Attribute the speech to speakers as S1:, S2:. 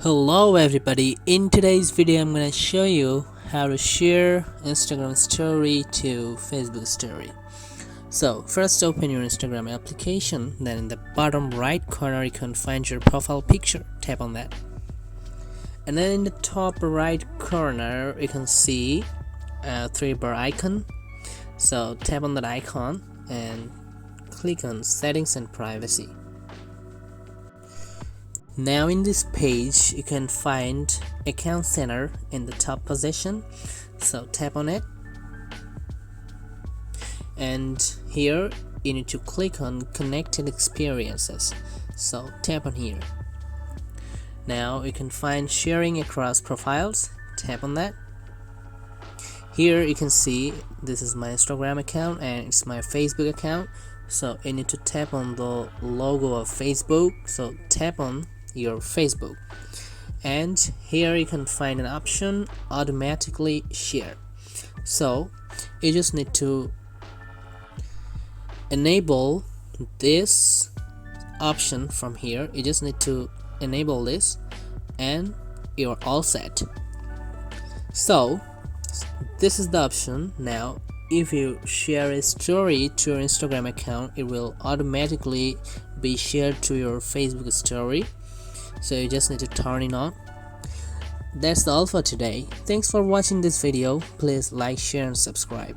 S1: Hello everybody, in today's video I'm gonna show you how to share Instagram story to Facebook story. So first open your Instagram application, then in the bottom right corner you can find your profile picture, tap on that. And then in the top right corner you can see a 3-bar icon, so tap on that icon and click on settings and privacy. Now in this page you can find account center in the top position, so tap on it, and here you need to click on connected experiences, so tap on here. Now you can find sharing across profiles, tap on that. Here you can see this is my Instagram account and it's my Facebook account, so you need to tap on the logo of Facebook, so tap on your Facebook, and here you can find an option automatically share, so you just need to enable this option from here. You just need to enable this and you're all set. So this is the option. Now if you share a story to your Instagram account, it will automatically be shared to your Facebook story, so you just need to turn it on. That's all for today. Thanks for watching this video. Please like, share and subscribe.